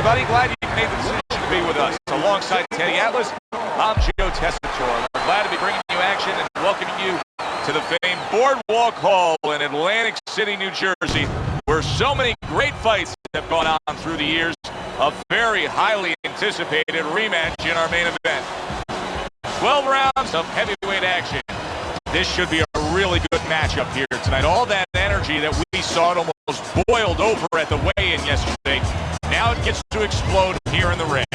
everybody. Glad you made the decision to be with us. Alongside Teddy Atlas, I'm Joe Tessitore. We're glad to be bringing you action and welcoming you to the famed Boardwalk Hall in Atlantic City, New Jersey, where so many great fights have gone on through the years. A very highly anticipated rematch in our main event. 12 rounds of heavyweight action. This should be a really good matchup here tonight. All that energy that we saw, it almost boiled over at the weigh-in yesterday. Now it gets to explode here in the ring.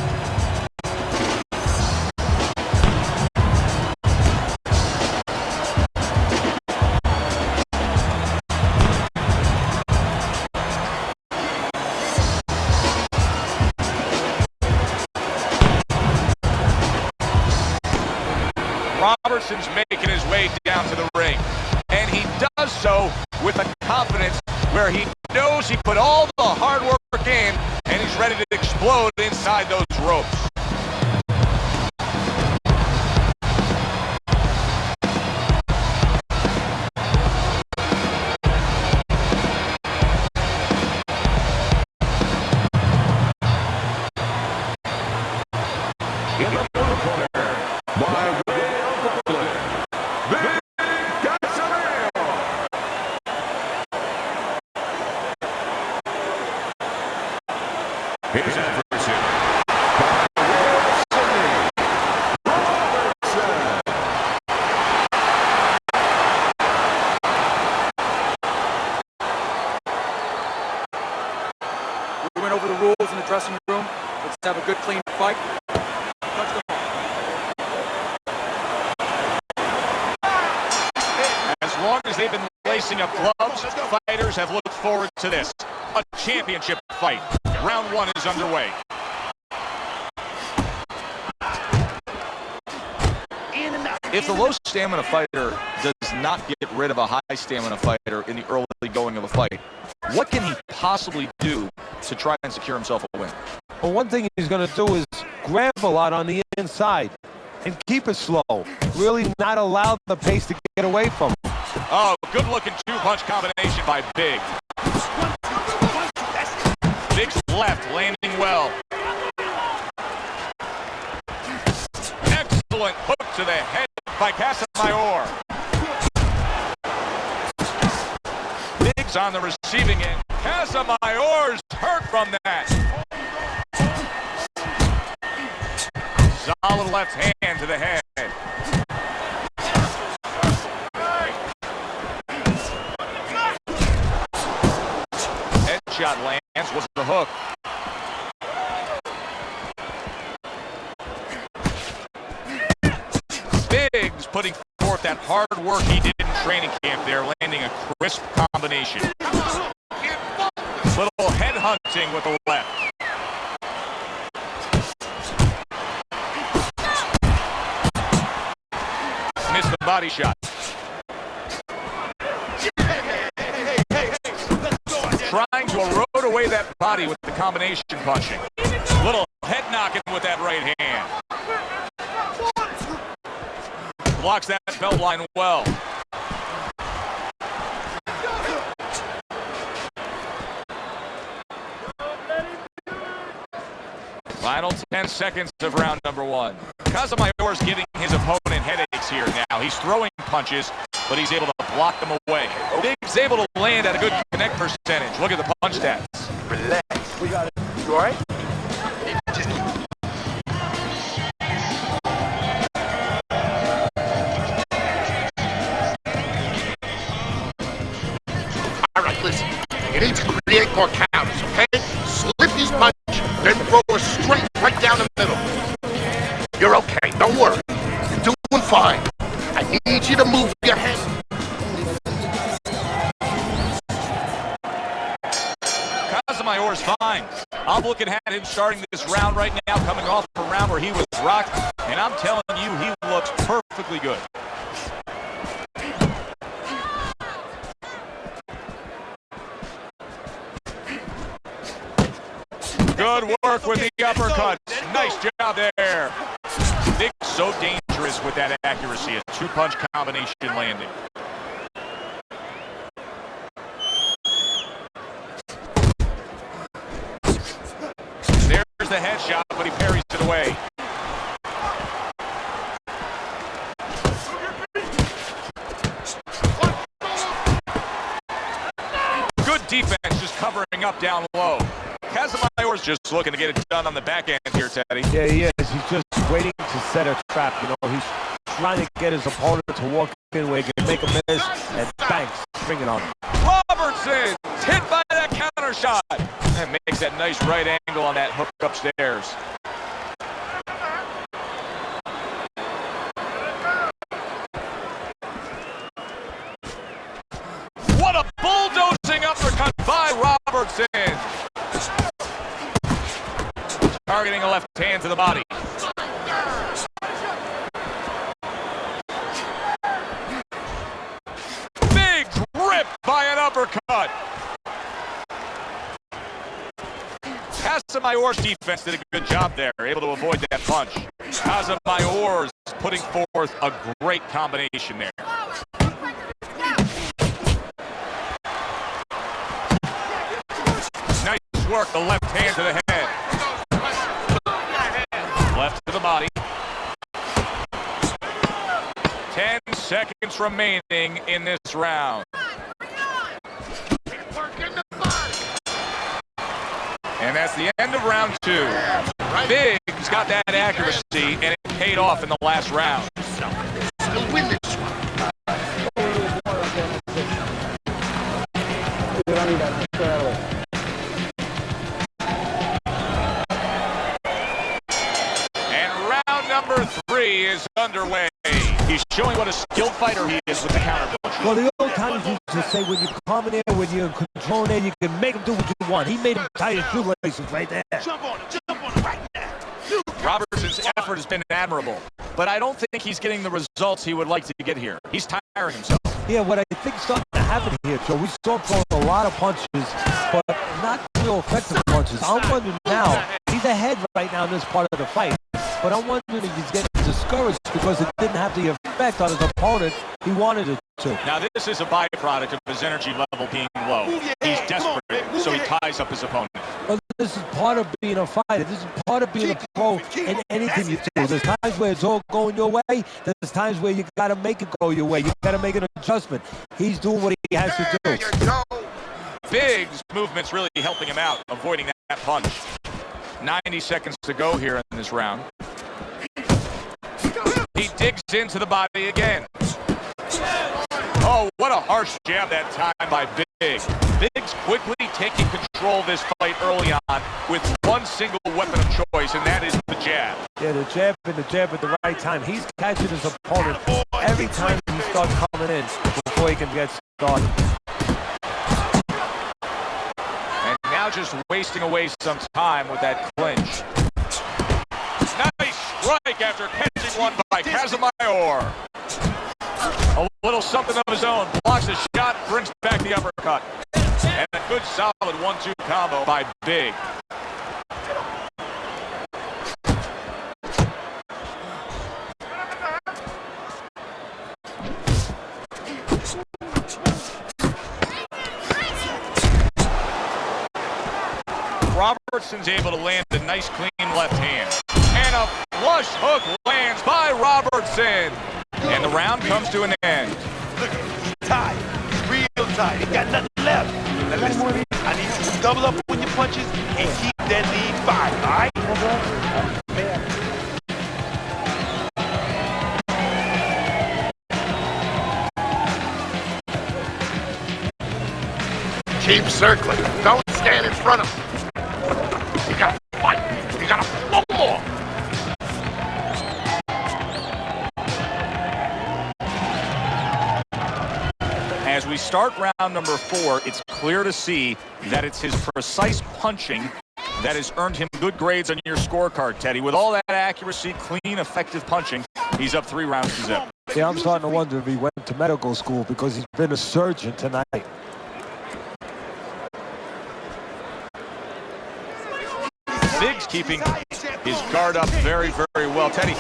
Robertson's making his way down to the ring, and he does so with a confidence where he knows he put all the hard work in, and he's ready to explode inside those ropes. His adversary, we went over the rules in the dressing room. Let's have a good, clean fight. Touch the ball. As long as they've been lacing up gloves, fighters have looked forward to this. A championship fight. Round one is underway. If the low stamina fighter does not get rid of a high stamina fighter in the early going of a fight, what can he possibly do to try and secure himself a win? Well, one thing he's going to do is grab a lot on the inside and keep it slow. Really not allow the pace to get away from him. Oh, good-looking two-punch combination by Big. Big's left landing well. Excellent hook to the head by Casamayor. Big's on the receiving end. Casamayor's hurt from that. Solid left hand to the head. Headshot lands, was the hook. Biggs putting forth that hard work he did in training camp there, landing a crisp combination. Little head hunting with the left. Missed the body shot. Trying to erode away that body with the combination punching. Little head knocking with that right hand. Blocks that belt line well. Final 10 seconds of round number one. Casamayor's giving his opponent headaches here now. He's throwing punches, but he's able to block them away. Big's able to land at a good connect percentage. Look at the punch stats. Relax. We got it. You all right? Just... all right, listen. You need to create more counters, okay? Slip these punches, then throw a straight right down the middle. You're okay, don't worry. You're doing fine. I need you to move your head. Casamayor's fine. I'm looking at him starting this round right now, coming off a round where he was rocked, and I'm telling you, he looks perfectly good. Good work with the uppercuts. Nice job there. Big's so dangerous with that accuracy. A two-punch combination landing. the headshot, but he parries it away. Good defense, just covering up down low. Casamayor's just looking to get it done on the back end here, Teddy. Yeah, he is. He's just waiting to set a trap. You know, he's trying to get his opponent to walk in where he can make a miss and bang, bring it on. Robertson hit by that counter shot. And makes that nice right angle on that hook upstairs. What a bulldozing uppercut by Robertson. Targeting a left hand to the body. Big rip by an uppercut. Casamayor's defense did a good job there, able to avoid that punch. Casamayor's putting forth a great combination there. Nice work, the left hand to the head. Left to the body. 10 seconds remaining in this round. And that's the end of round 2. Biggs got that accuracy, and it paid off in the last round. Still win this one. Number 3 is underway. He's showing what a skilled fighter he is with the counter punch. Well, the old timers used to say when you come in there, when you're in control there, you can make him do what you want. He made him tie his shoelaces right there. Jump on it right now. Robertson's effort has been admirable, but I don't think he's getting the results he would like to get here. He's tiring himself. Yeah, what I think is starting to happen here, Joe, we saw throwing a lot of punches, but not real effective punches. I'm wondering now, he's ahead right now in this part of the fight. But I'm wondering if he's getting discouraged because it didn't have the effect on his opponent he wanted it to. Now, this is a byproduct of his energy level being low. He's desperate, so he ties up his opponent. Well, this is part of being a fighter. This is part of being a pro in anything you do. There's times where it's all going your way. There's times where you got to make it go your way. You got to make an adjustment. He's doing what he has to do. There you go. Biggs' movement's really helping him out, avoiding that punch. 90 seconds to go here in this round. He digs into the body again. Oh, what a harsh jab that time by Biggs. Biggs quickly taking control of this fight early on with one single weapon of choice, and that is the jab. Yeah, the jab at the right time. He's catching his opponent every time he starts coming in before he can get started. And now just wasting away some time with that clinch. Nice strike after catching one by Casamayor. A little something of his own. Blocks the shot, brings back the uppercut. And a good solid 1-2 combo by Big. Robertson's able to land a nice clean left hand. And a flush hook lands by Robertson. And the round comes to an end. Look, he's tired. He's real tired. He got nothing left. Now listen, I need you to double up on your punches and keep that lead fired, all right? Keep circling. Don't stand in front of him. You gotta fight. You gotta flow more. As we start round number 4, it's clear to see that it's his precise punching that has earned him good grades on your scorecard, Teddy. With all that accuracy, clean, effective punching, he's up 3 rounds to zip. Yeah, I'm starting to wonder if he went to medical school because he's been a surgeon tonight. Biggs keeping his guard up very, very well. Teddy,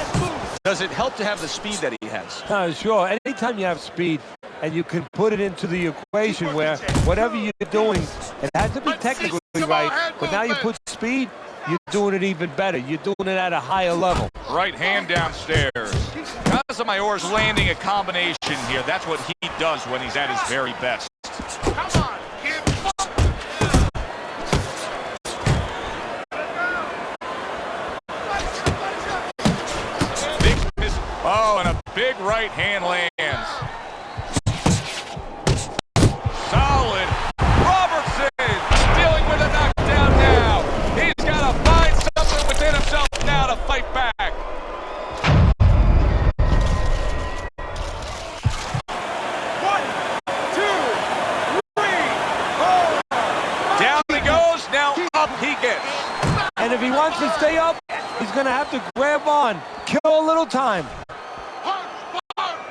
does it help to have the speed that he has? Sure. Anytime you have speed and you can put it into the equation where whatever you're doing, it has to be technically right, but now you put speed, you're doing it even better. You're doing it at a higher level. Right hand downstairs. Casamayor's landing a combination here. That's what he does when he's at his very best. Come on, kid. Big miss. Oh, and a big right hand lands. Solid. Robertson dealing with a knockdown now. He's got to find something within himself now to fight back. One, two, three, four. Down he goes. Now up he gets. And if he wants to stay up, he's going to have to grab on, kill a little time.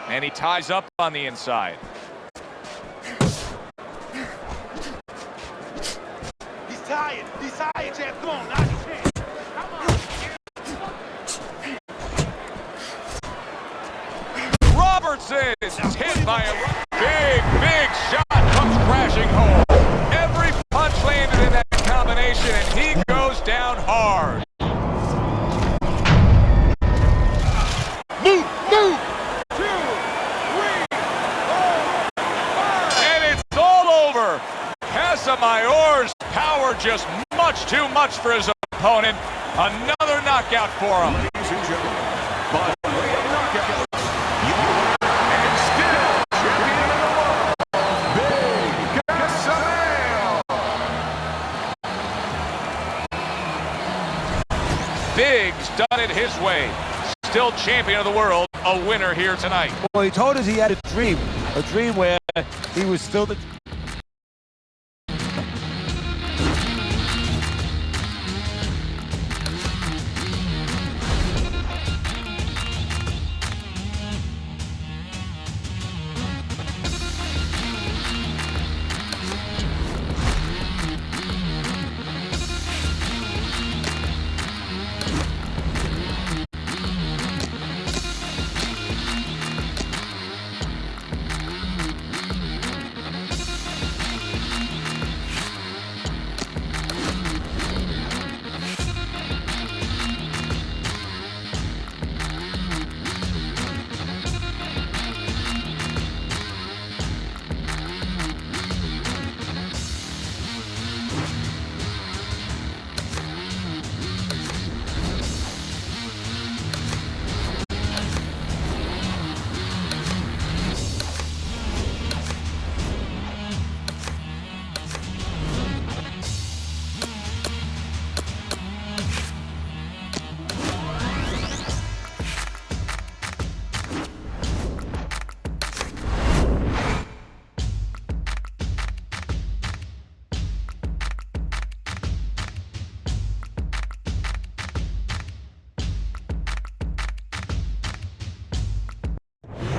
And he ties up on the inside. He's tired. He's tired, Jeff. Come on, knock his head. Come on. Robertson is hit by a big shot, comes crashing home. Every punch landed in that combination, and he goes down hard. Move, move. And it's all over. Casamayor's power just much too much for his opponent. Another knockout for him. Ladies and gentlemen, by way of knockout, your and still champion of the world, Big Casamayor. Big's done it his way. Still champion of the world, a winner here tonight. Well, he told us he had a dream where he was still the...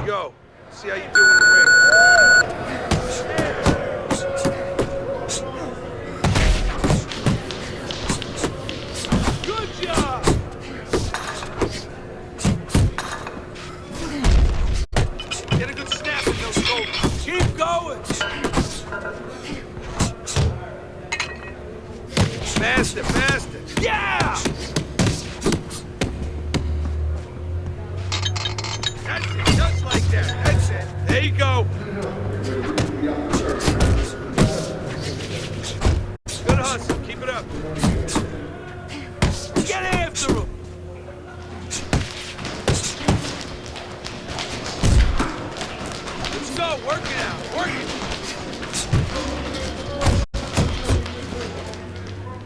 Go. See how you do in the ring. Good job. Get a good snap in those shoulders. Keep going. Faster, faster. Yeah! That's it, just like that. That's it. There you go. Good hustle. Keep it up. Get after him. Let's go. Work it out. Work it.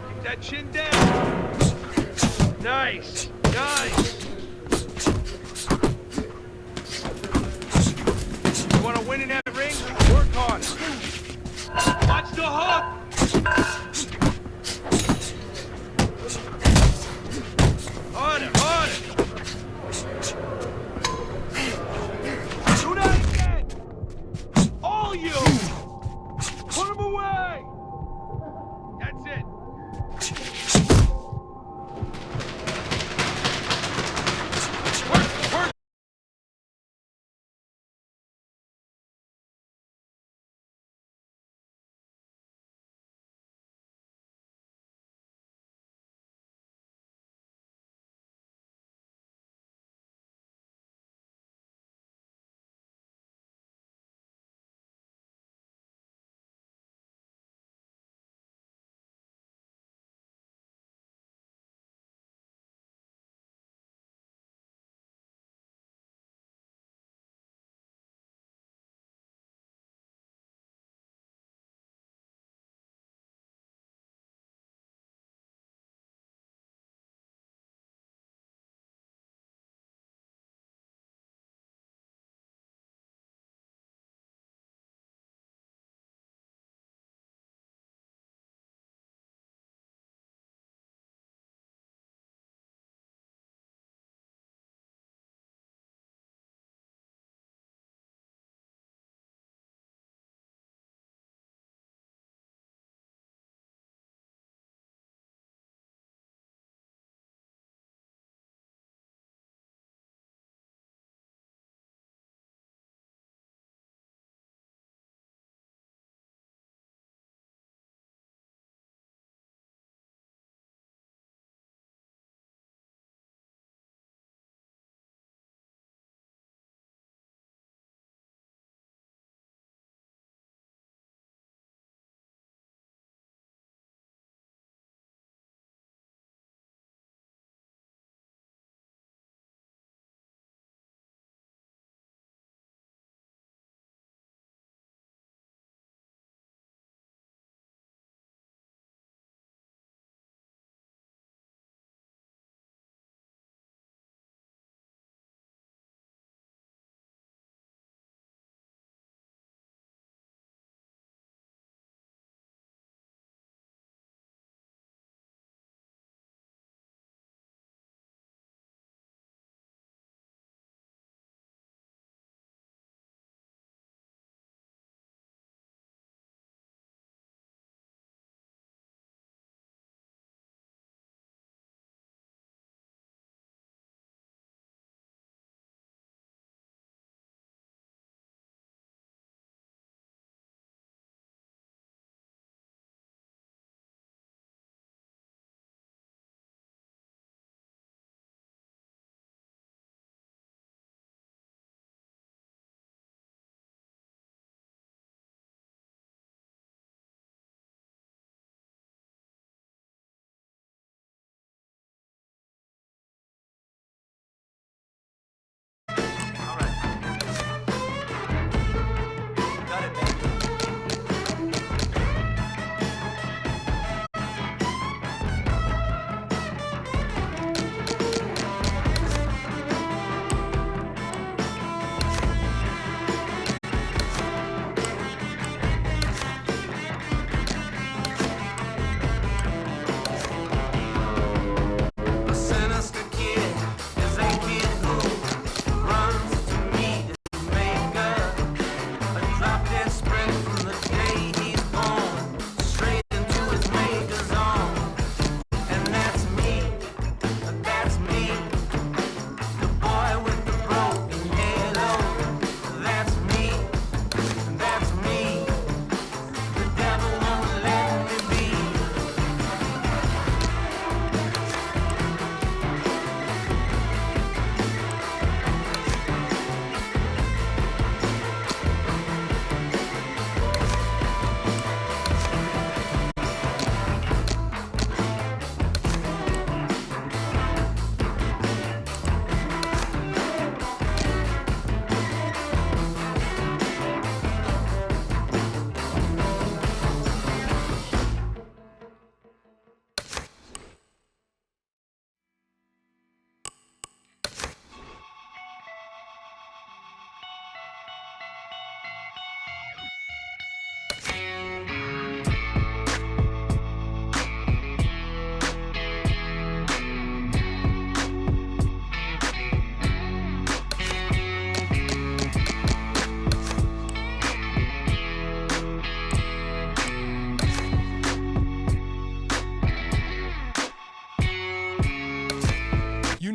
Keep that chin down. Nice. Nice. You want to win in that ring? Work hard. Watch the hook. Harder, harder. Do that again. All you. Put him away. That's it.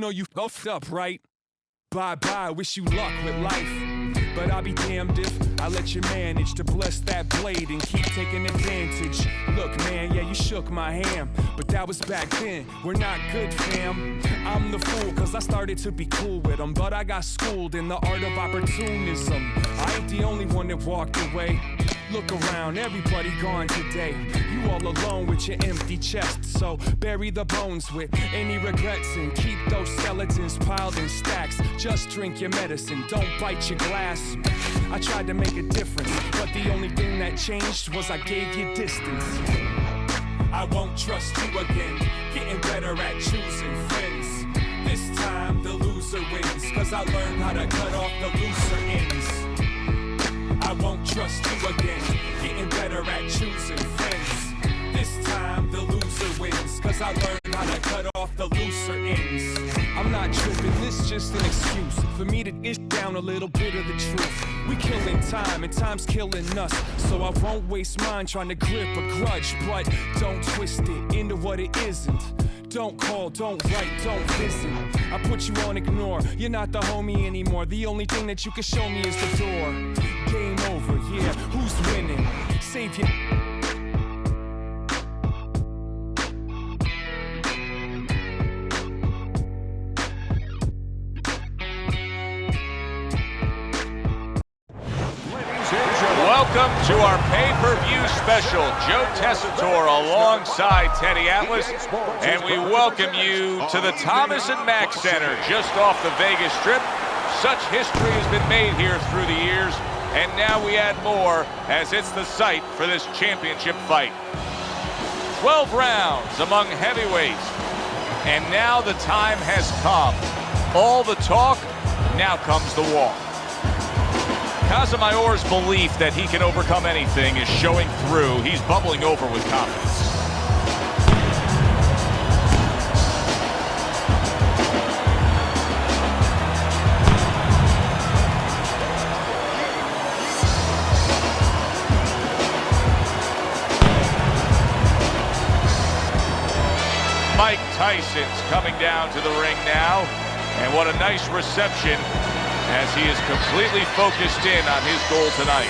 know you fucked up, right? Bye-bye, wish you luck with life. But I'll be damned if I let you manage to bless that blade and keep taking advantage. Look, man, yeah, you shook my hand, but that was back then. We're not good, fam. I'm the fool, cause I started to be cool with them, but I got schooled in the art of opportunism. I ain't the only one that walked away. Look around, everybody gone today. You all alone with your empty chest, so bury the bones with any regrets and keep those skeletons piled in stacks. Just drink your medicine, don't bite your glass. I tried to make a difference, but the only thing that changed was I gave you distance. I won't trust you again, getting better at choosing friends. This time the loser wins, cause I learned how to cut off the looser ends. I won't trust you again, getting better at choosing friends. This time the loser wins, cause I learned how to cut off the looser ends. I'm not tripping, this just an excuse for me to dish down a little bit of the truth. We killing time and time's killing us, so I won't waste mine trying to grip a grudge. But don't twist it into what it isn't. Don't call, don't write, don't visit. I put you on ignore, you're not the homie anymore. The only thing that you can show me is the door. Game over, yeah, who's winning? Save your... Welcome to our pay-per-view special. Joe Tessitore alongside Teddy Atlas, and we welcome you to the Thomas & Mack Center just off the Vegas Strip. Such history has been made here through the years, and now we add more as it's the site for this championship fight. 12 rounds among heavyweights, and now the time has come. All the talk, now comes the walk. Casamayor's belief that he can overcome anything is showing through. He's bubbling over with confidence. Mike Tyson's coming down to the ring now, and what a nice reception as he is completely focused in on his goal tonight.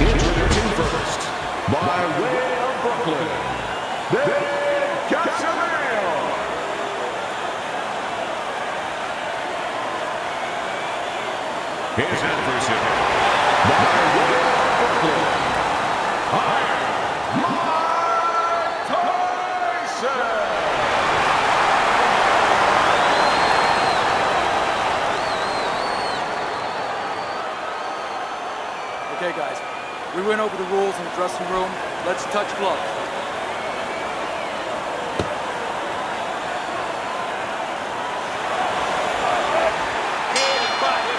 Introducing first, by way of Brooklyn, his adversary, by way of Brooklyn, Mike Tyson. Okay, guys, we went over the rules in the dressing room. Let's touch gloves.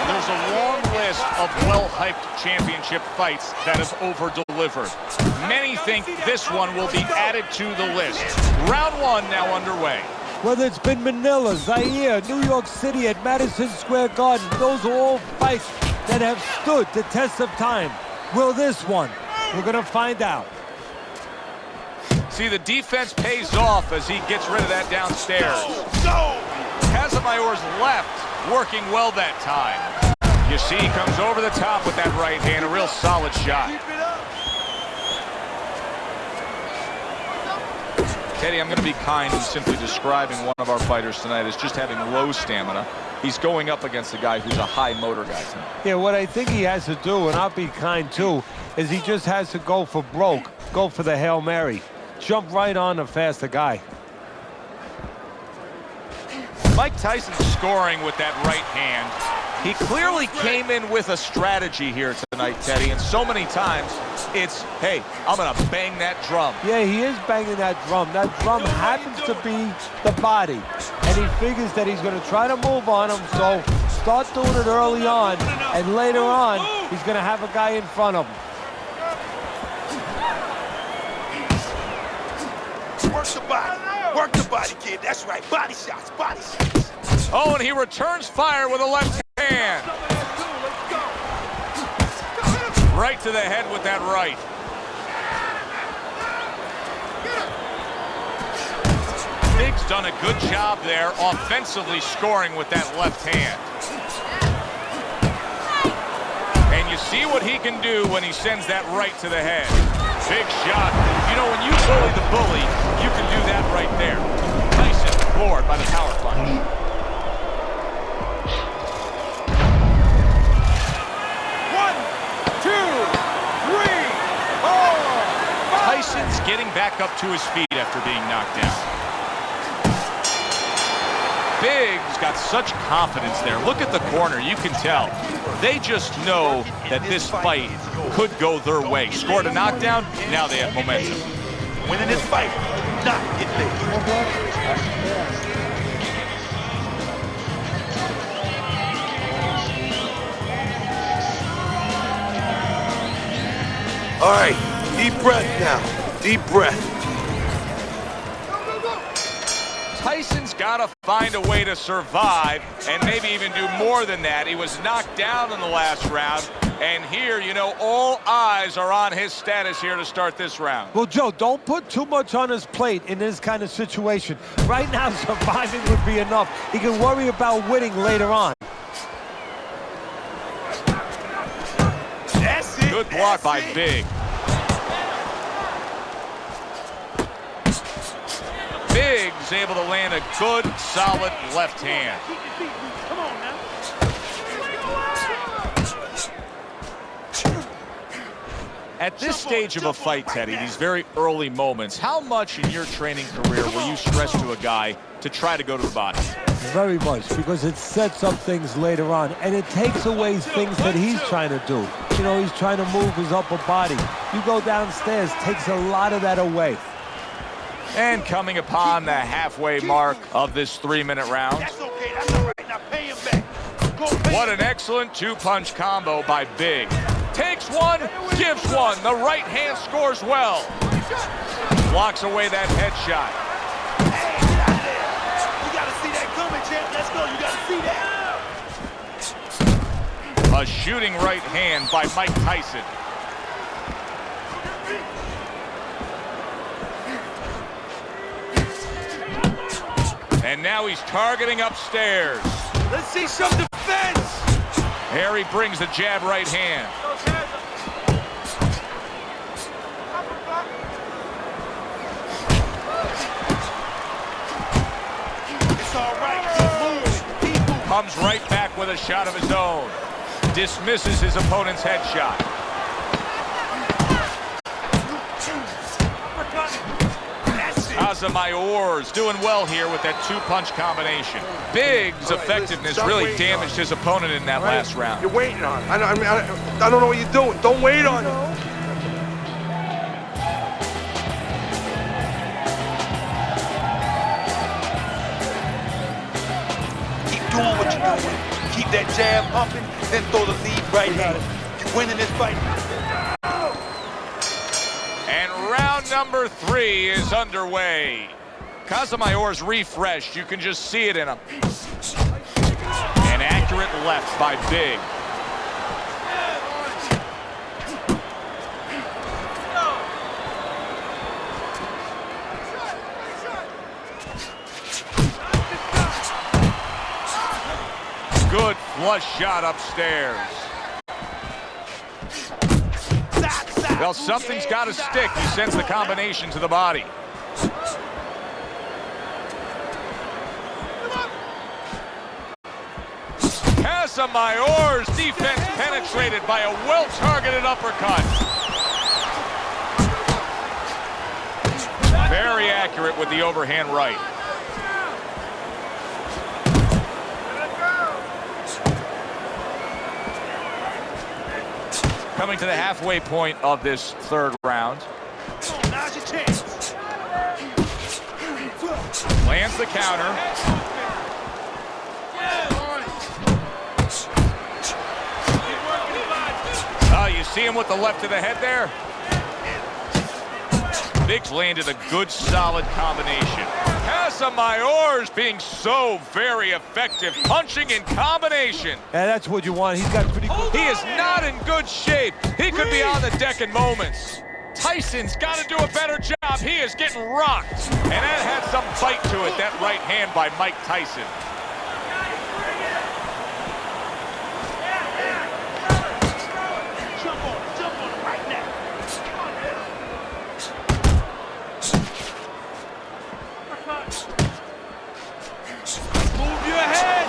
There's a long list of well-hyped championship fights that have over-delivered. Many think this one will be added to the list. Round one now underway. Whether it's been Manila, Zaire, New York City, at Madison Square Garden, those are all fights that have stood the test of time. Will this one? We're gonna find out. See, the defense pays off as he gets rid of that downstairs. Casamayor's left working well that time. You see, he comes over the top with that right hand, a real solid shot. Teddy, I'm going to be kind in simply describing one of our fighters tonight as just having low stamina. He's going up against a guy who's a high motor guy tonight. Yeah, what I think he has to do, and I'll be kind too, is he just has to go for broke, go for the Hail Mary. Jump right on the faster guy. Mike Tyson scoring with that right hand. He clearly came in with a strategy here tonight, Teddy, and so many times it's, hey, I'm going to bang that drum. Yeah, he is banging that drum. That drum happens to be the body, and he figures that he's going to try to move on him, so start doing it early on, and later on, he's going to have a guy in front of him. body. Work the body, kid. That's right. Body shots, body shots. Oh, and he returns fire with a left hand. Right to the head with that right. Big's done a good job there offensively scoring with that left hand. And you see what he can do when he sends that right to the head. Big shot. You know, when you bully the bully, you can do that right there. Tyson floored by the power punch. Tyson's getting back up to his feet after being knocked down. Big's got such confidence there. Look at the corner. You can tell. They just know that this fight could go their way. Scored a knockdown. Now they have momentum. Winning this fight, not get big. All right, deep breath now. Deep breath. Tyson's got to find a way to survive and maybe even do more than that. He was knocked down in the last round, and here, you know, all eyes are on his status here to start this round. Well, Joe, don't put too much on his plate in this kind of situation. Right now, surviving would be enough. He can worry about winning later on. That's it. Good block by Big. Big's able to land a good, solid left hand. Come on now. At this stage of a fight, Teddy, these very early moments, how much in your training career will you stress to a guy to try to go to the body? Very much, because it sets up things later on, and it takes away things that he's trying to do. You know, he's trying to move his upper body. You go downstairs, takes a lot of that away. And coming upon the halfway mark of this 3-minute round. That's okay. That's all right. Now pay him back. Go pay What him. an excellent two-punch combo by Big. Takes one, gives one. The right hand scores well. Blocks away that headshot. Hey, get out of there. You got to see that coming, champ. Let's go. You got to see that. A shooting right hand by Mike Tyson. And now he's targeting upstairs. Let's see some defense. Harry brings the jab right hand. It's all right. Keep moving. Comes right back with a shot of his own. Dismisses his opponent's headshot. Casamayor's doing well here with that two-punch combination. Big's effectiveness really damaged his opponent in that last round. You're waiting on it. I don't know what you're doing. Don't wait on it. Keep doing what you're doing. Keep that jab pumping, then throw the lead right hand. You're winning this fight. And round number 3 is underway. Casamayor's refreshed. You can just see it in him. An accurate left by Big. Good flush shot upstairs. Well, something's got to stick. He sends the combination to the body. Casamayor's defense penetrated by a well-targeted uppercut. Very accurate with the overhand right. Coming to the halfway point of this third round. Now's your chance. Lands the counter. Oh, you see him with the left to the head there? Biggs landed a good, solid combination. Casamayor's being so very effective, punching in combination. And that's what you want. He's got pretty good. He is not in good shape. He could be on the deck in moments. Tyson's got to do a better job. He is getting rocked. And that had some bite to it, that right hand by Mike Tyson. Jump on him right now. Move your head.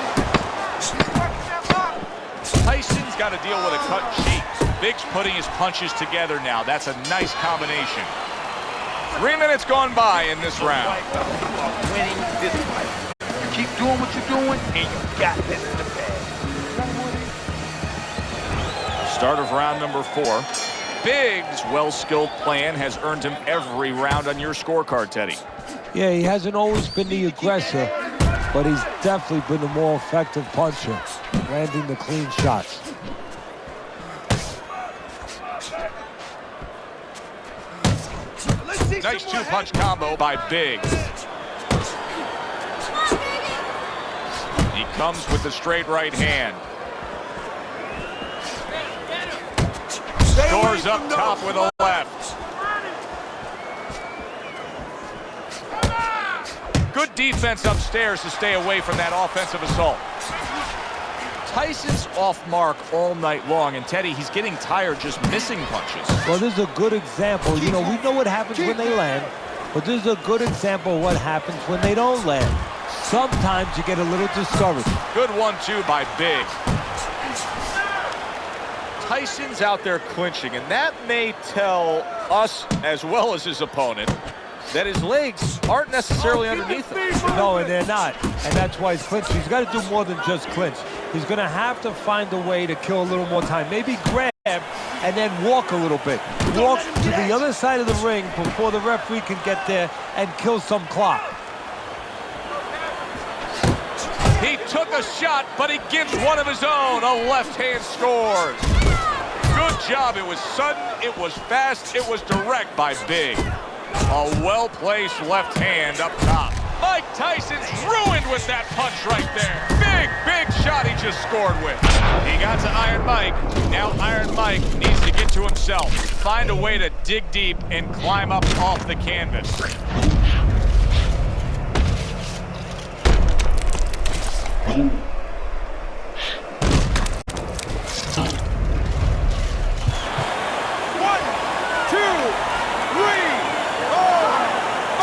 Tyson's got to deal with a cut cheek. Biggs putting his punches together now. That's a nice combination. 3 minutes gone by in this round. You are winning this fight. You keep doing what you're doing, and you got this in the bag. Start of round number 4. Biggs' well-skilled plan has earned him every round on your scorecard, Teddy. Yeah, he hasn't always been the aggressor, but he's definitely been the more effective puncher, landing the clean shots. Nice two-punch combo by Biggs. He comes with the straight right hand. Doors up top with a left. Good defense upstairs to stay away from that offensive assault. Tyson's off mark all night long, and Teddy, he's getting tired just missing punches. Well, this is a good example. You know, we know what happens when they land, but this is a good example of what happens when they don't land. Sometimes you get a little discouraged. Good 1-2 by Biggs. Tyson's out there clinching, and that may tell us as well as his opponent that his legs aren't necessarily underneath him. No, and they're not. And that's why he's clinching. He's got to do more than just clinch. He's going to have to find a way to kill a little more time. Maybe grab and then walk a little bit. Walk to the other side of the ring before the referee can get there and kill some clock. He took a shot, but he gives one of his own. A left hand scores. Good job. It was sudden, it was fast, it was direct by Big. A well-placed left hand up top. Mike Tyson's ruined with that punch right there. Big shot he just scored with. He got to Iron Mike. Now Iron Mike needs to get to himself. Find a way to dig deep and climb up off the canvas.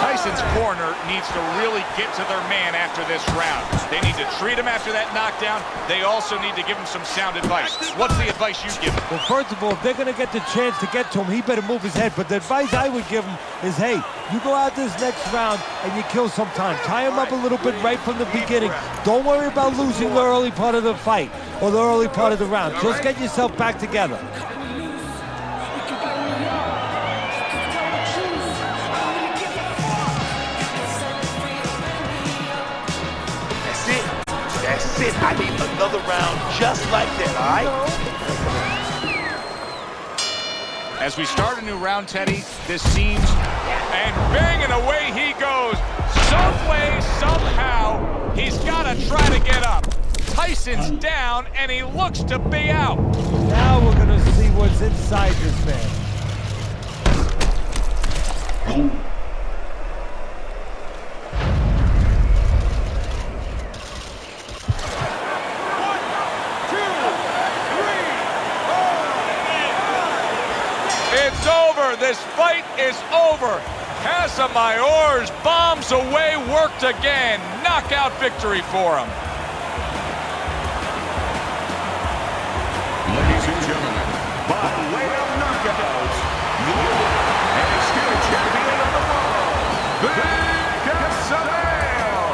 Tyson's corner needs to really get to their man after this round. They need to treat him after that knockdown. They also need to give him some sound advice. What's the advice you give him? Well, first of all, if they're going to get the chance to get to him, he better move his head. But the advice I would give him is, hey, you go out this next round and you kill some time. Tie him up a little bit right from the beginning. Don't worry about losing the early part of the fight or the early part of the round. Just get yourself back together. That's it. I need another round just like that, all right? As we start a new round, Teddy, this seems... And banging away he goes. Some way, somehow, he's got to try to get up. Tyson's down, and he looks to be out. Now we're going to see what's inside this man. It's over. This fight is over. Casamayor's bombs away, worked again. Knockout victory for him. Ladies and gentlemen, by way of knockout, your and still champion of the world, Big Casamayor.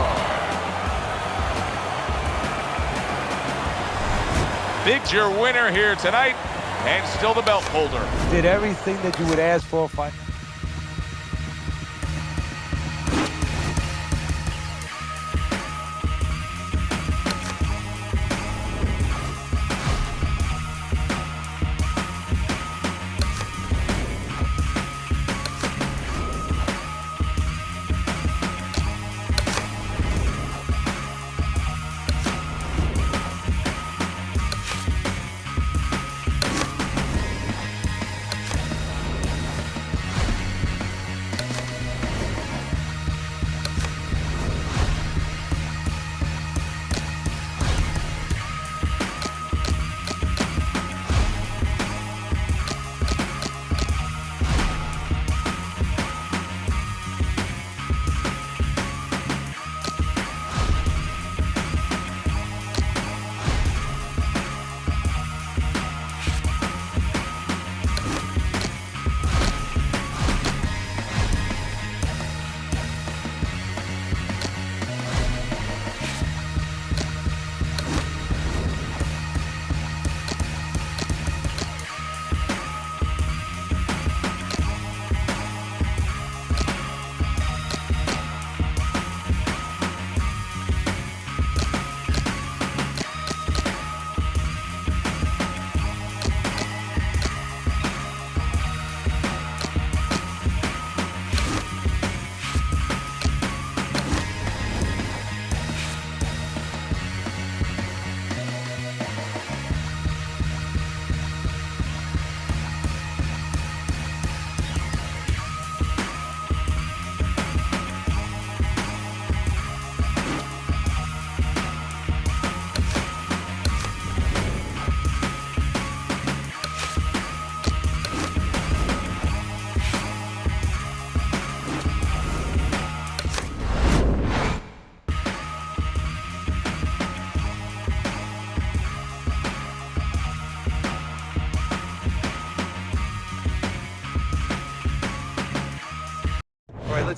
Big's your winner here tonight, and still the belt holder. Did everything that you would ask for a fight.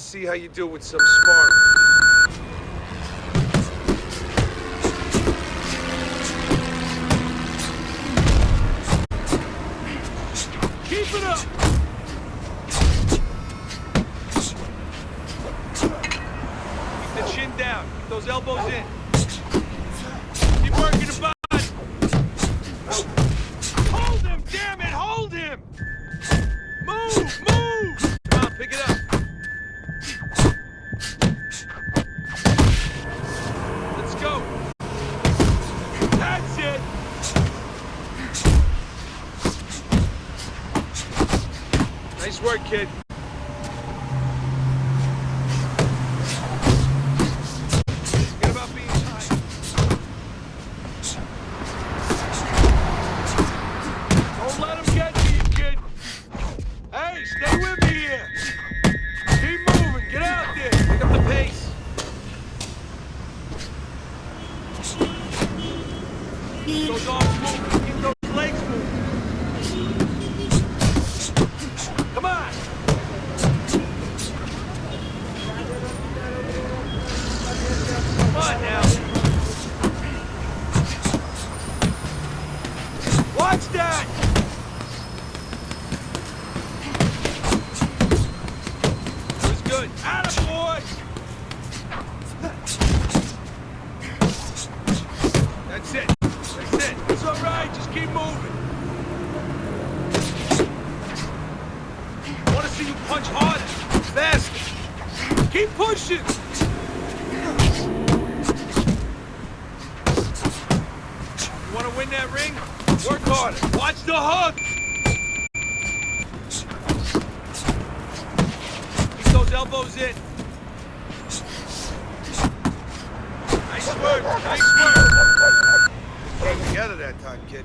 see how you do with some sparring. Keep it up! Keep the chin down. Keep those elbows in. Keep working the body. Hold him, damn it! Hold him! Move! Move! Come on, pick it up. Let's go. That's it. Nice work, kid. Forget about being tight. Don't let him get to you, kid. Hey, stay with me here. Keep moving. Get out there. Pick up the pace. Keep those arms moving. Keep those legs moving. Come on. Come on now. Watch that. That was good. Attaboy. That's it. That's it. It's all right. Just keep moving. I want to see you punch harder, faster. Keep pushing. You want to win that ring? Work harder. Watch the hook. Keep those elbows in. Nice work. Nice work. Came together that time, kid.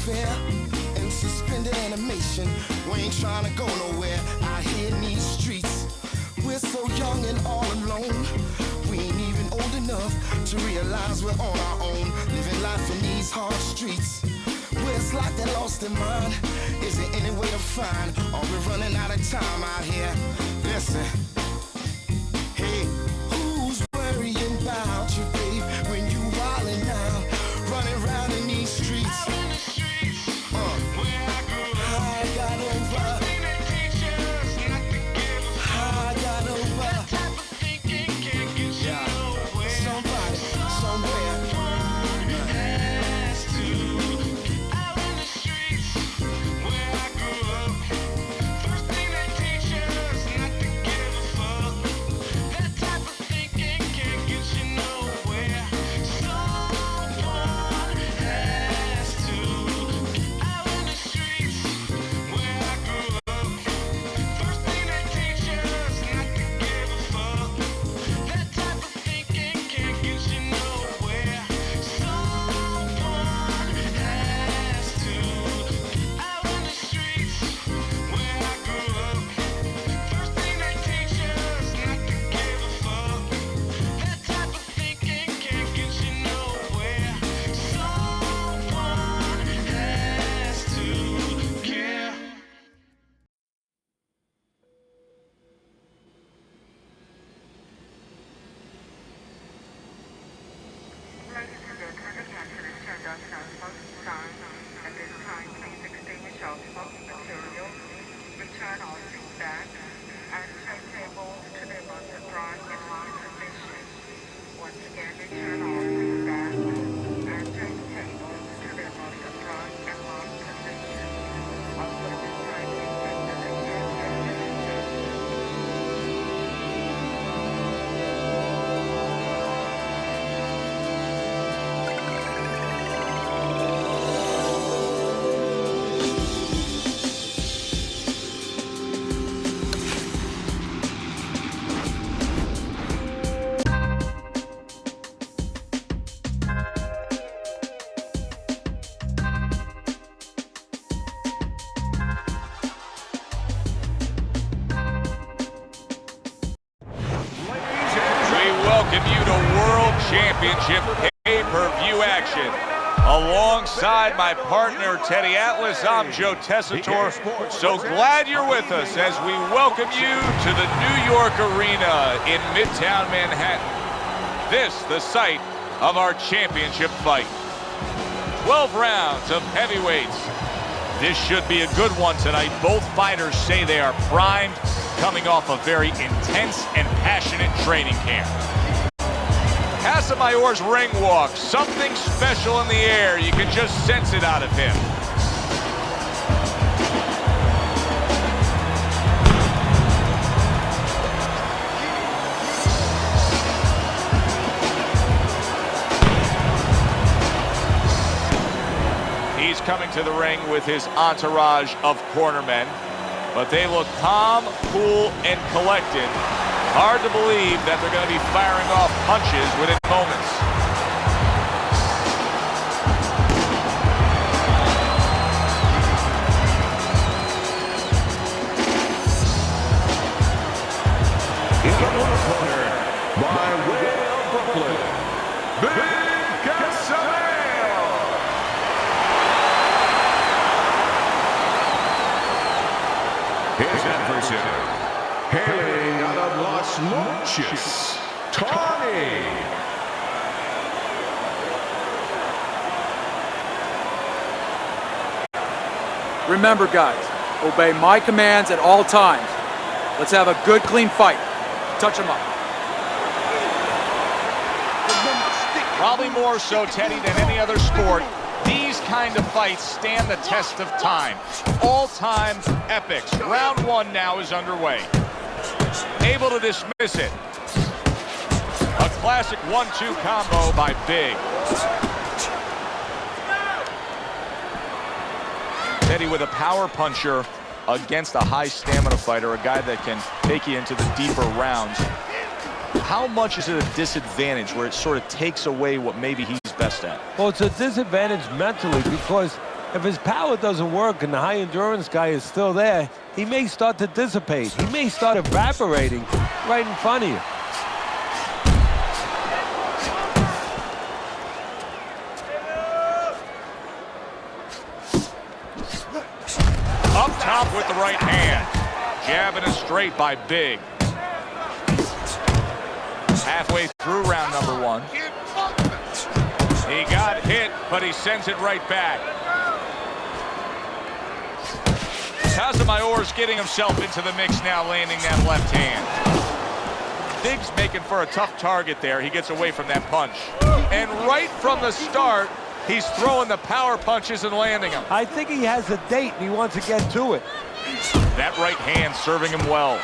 fair and suspended animation. We ain't trying to go nowhere out here in these streets. We're so young and all alone. We ain't even old enough to realize we're on our own, living life in these hard streets. Where it's like they're lost in mind. Is there any way to find? Are we running out of time out here? Listen. Hey, who's worrying about you, babe, when you wildin' out, running around in these streets? I got over. I got over. Somebody, somewhere. Welcome you to World Championship pay-per-view action. Alongside my partner, Teddy Atlas, I'm Joe Tessitore. So glad you're with us as we welcome you to the New York Arena in Midtown Manhattan. This, the site of our championship fight. 12 rounds of heavyweights. This should be a good one tonight. Both fighters say they are primed, coming off a very intense and passionate training camp. Casamayor's ring walk, something special in the air. You can just sense it out of him. He's coming to the ring with his entourage of cornermen, but they look calm, cool, and collected. Hard to believe that they're going to be firing off punches within moments. In the corner, by way of Brooklyn, Big Casameo. His adversary, hailing out of Las Noches, Tony. Remember, guys, obey my commands at all times. Let's have a good, clean fight. Touch him up. Probably more so, Teddy, than any other sport. These kind of fights stand the test of time. All-time epics. Round one now is underway. Able to dismiss it. A classic 1-2 combo by Big. Teddy with a power puncher against a high stamina fighter, a guy that can take you into the deeper rounds. How much is it a disadvantage where it sort of takes away what maybe he's best at? Well, it's a disadvantage mentally because If his power doesn't work and the high endurance guy is still there, he may start to dissipate. He may start evaporating right in front of you. Up top with the right hand. Jabbing it straight by Big. Halfway through round number 1. He got hit, but he sends it right back. Casamayor's getting himself into the mix now, landing that left hand. Big's making for a tough target there. He gets away from that punch. And right from the start, he's throwing the power punches and landing them. I think he has a date and he wants to get to it. That right hand serving him well.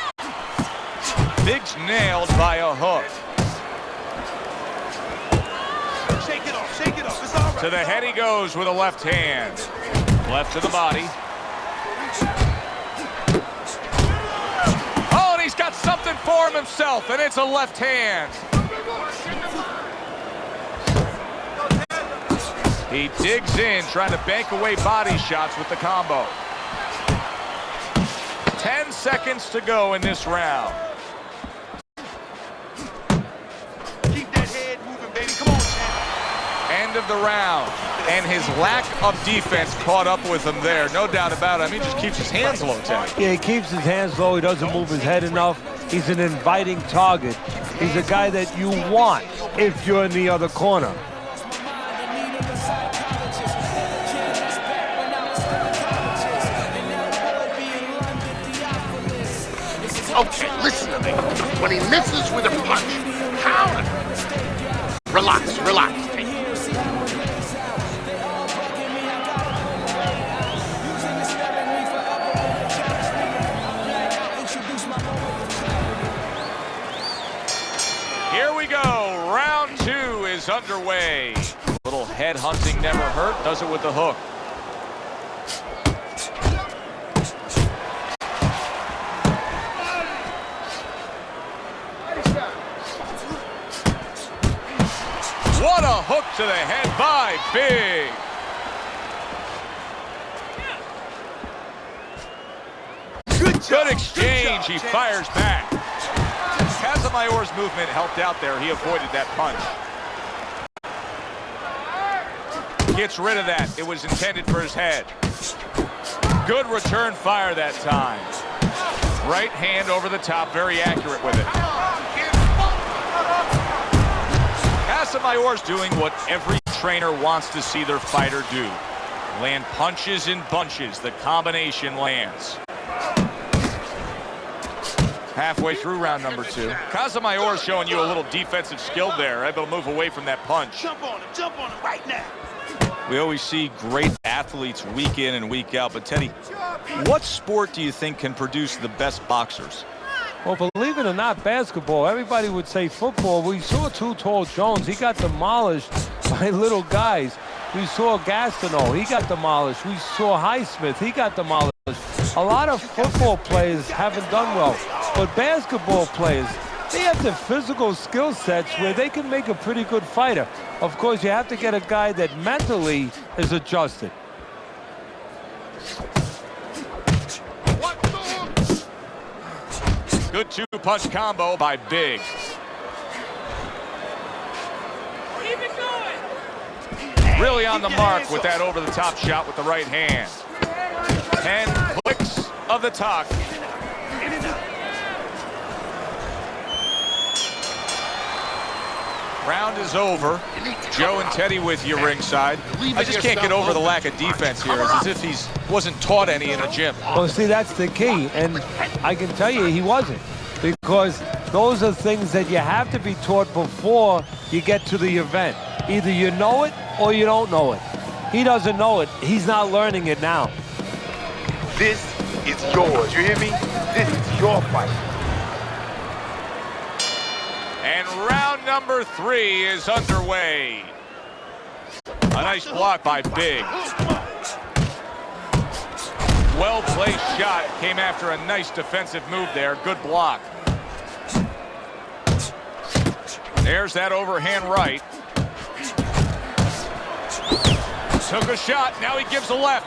Big's nailed by a hook. Shake it off, it's all right. To the head he goes with a left hand. Left to the body. Oh, and he's got something for him himself, and it's a left hand. He digs in, trying to bank away body shots with the combo. 10 seconds to go in this round. Keep that head moving, baby. Come on, champ. End of the round. And his lack of defense caught up with him there. No doubt about it. I mean, he just keeps his hands low, Teddy. Yeah, he keeps his hands low. He doesn't move his head enough. He's an inviting target. He's a guy that you want if you're in the other corner. Okay, listen to me. When he misses with a punch, counter. Relax, relax. Here we go. Round 2 is underway. Little head hunting never hurt. Does it with the hook. What a hook to the head by Big. Good exchange. He fires back. Casamayor's movement helped out there. He avoided that punch. Gets rid of that. It was intended for his head. Good return fire that time. Right hand over the top. Very accurate with it. Casamayor's doing what every trainer wants to see their fighter do. Land punches in bunches. The combination lands. Halfway through round number 2. Casamayor's showing you a little defensive skill there. Able to move away from that punch. Jump on him right now. We always see great athletes week in and week out. But Teddy, what sport do you think can produce the best boxers? Well, believe it or not, basketball. Everybody would say football. We saw Too Tall Jones. He got demolished by little guys. We saw Gastineau. He got demolished. We saw Highsmith. He got demolished. A lot of football players haven't done well. But basketball players, they have the physical skill sets where they can make a pretty good fighter. Of course, you have to get a guy that mentally is adjusted. Good 2-punch combo by Big. Really on the mark with that over-the-top shot with the right hand. 10 clicks of the talk. Round is over. Joe and Teddy with you ringside. I just can't get over the lack of defense here. It's as if he wasn't taught any in the gym. Well, see, that's the key. And I can tell you he wasn't. Because those are things that you have to be taught before you get to the event. Either you know it or you don't know it. He doesn't know it. He's not learning it now. This is yours, you hear me? This is your fight. And round number 3 is underway. A nice block by Big. Well-placed shot. Came after a nice defensive move there. Good block. There's that overhand right. Took a shot, now he gives a left.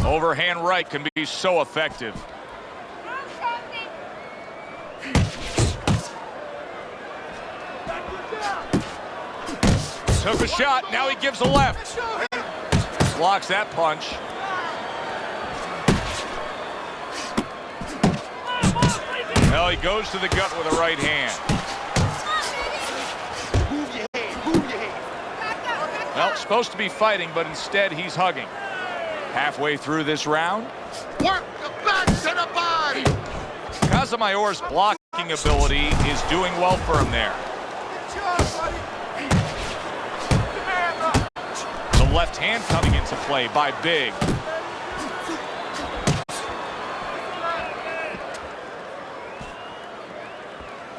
Overhand right can be so effective. Took a shot, now he gives a left. Blocks that punch. Well, he goes to the gut with a right hand. Move your head, move your head. Well, supposed to be fighting, but instead he's hugging. Halfway through this round, Work the back to the body. Casamayor's blocking ability is doing well for him there. The left hand coming into play by Big.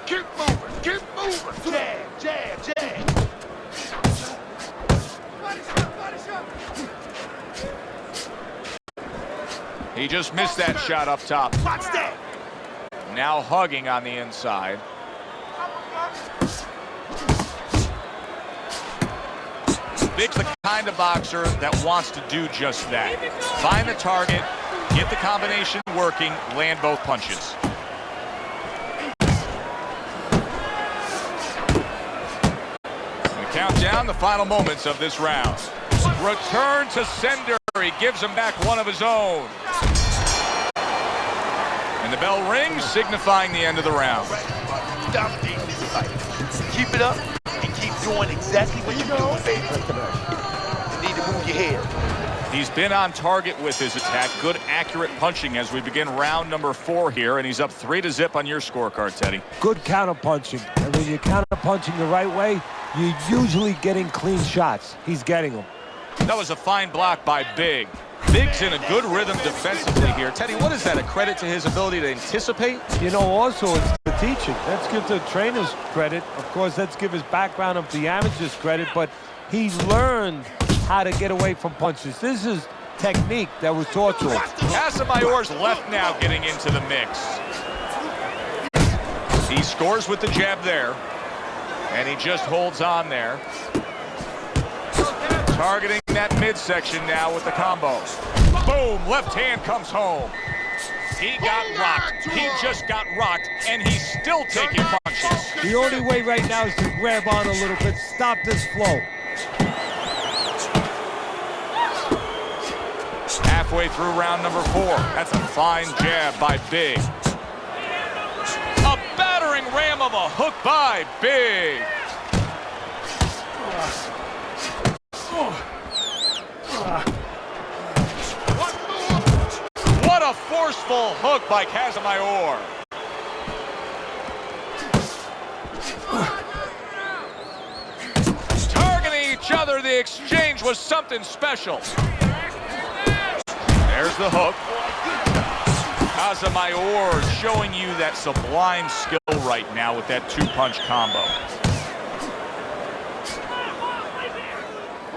Keep moving, keep moving. Jab, jab, jab. He just missed that shot up top. Watch that. Now hugging on the inside. Big's the kind of boxer that wants to do just that. Find the target, get the combination working, land both punches. We count down the final moments of this round. Return to sender. He gives him back one of his own. And the bell rings, signifying the end of the round. Dominating this fight. Keep it up and keep doing exactly what you're doing, baby. You need to move your head. He's been on target with his attack. Good, accurate punching as we begin round number 4 here, and he's up 3-0 on your scorecard, Teddy. Good counter-punching. And when you're counter-punching the right way, you're usually getting clean shots. He's getting them. That was a fine block by Big. Big's in a good rhythm defensively here. Teddy, what is that, a credit to his ability to anticipate? You know, also it's the teaching. Let's give the trainers credit. Of course, let's give his background of the amateurs credit, but he learned how to get away from punches. This is technique that was taught to him. Casamayor's left now getting into the mix. He scores with the jab there, and he just holds on there. Targeting that midsection now with the combo. Boom, left hand comes home. He got rocked. He just got rocked, and he's still taking punches. The only way right now is to grab on a little bit, stop this flow. Halfway through round number 4. That's a fine jab by Big. A battering ram of a hook by Big. What a forceful hook by Casamayor. Targeting each other, the exchange was something special. There's the hook. Casamayor showing you that sublime skill right now with that 2-punch combo.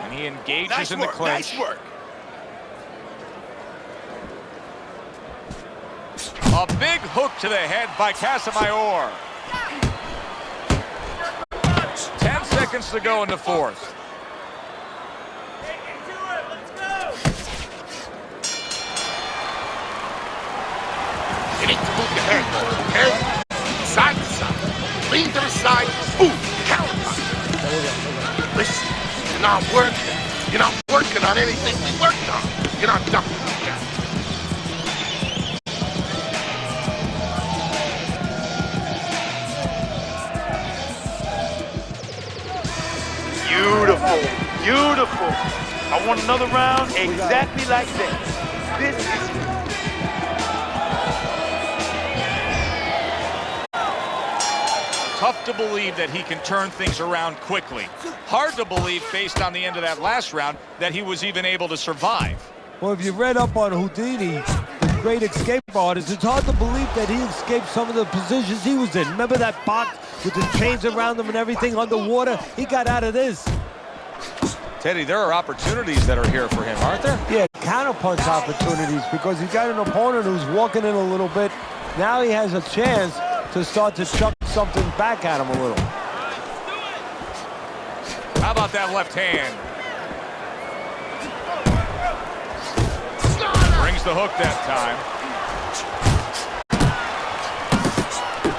And he engages in the clinch. Nice work. A big hook to the head by Casamayor. 10 seconds to go in the 4th. You need to move your head, okay? Side to side. Lean to the side. Boom. Counter. Listen, you're not working. You're not working on anything we worked on. You're not ducking. Beautiful, beautiful. I want another round exactly like that. This is Tough to believe that he can turn things around quickly. Hard to believe, based on the end of that last round, that he was even able to survive. Well, if you read up on Houdini, the great escape artist, it's hard to believe that he escaped some of the positions he was in. Remember that box with the chains around him and everything underwater? He got out of this. Teddy, there are opportunities that are here for him, aren't there? Yeah, counterpunch opportunities, because he's got an opponent who's walking in a little bit. Now he has a chance to start to chuck something back at him a little. How about that left hand? Brings the hook that time.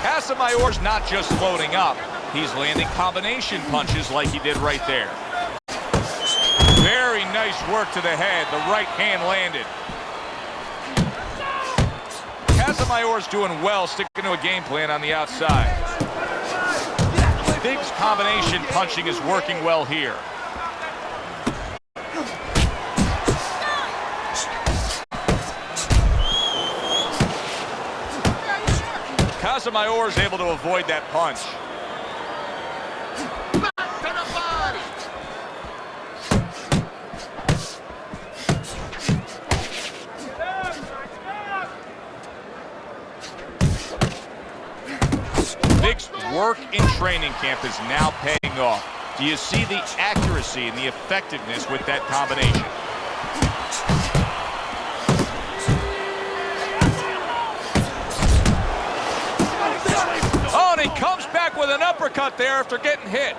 Casamayor's not just loading up. He's landing combination punches like he did right there. Very nice work to the head. The right hand landed. Casamayor's doing well, sticking to a game plan on the outside. Big's combination punching is working well here. Casamayor is able to avoid that punch. Big's work in training camp is now paying off. Do you see the accuracy and the effectiveness with that combination? Oh, and he comes back with an uppercut there after getting hit.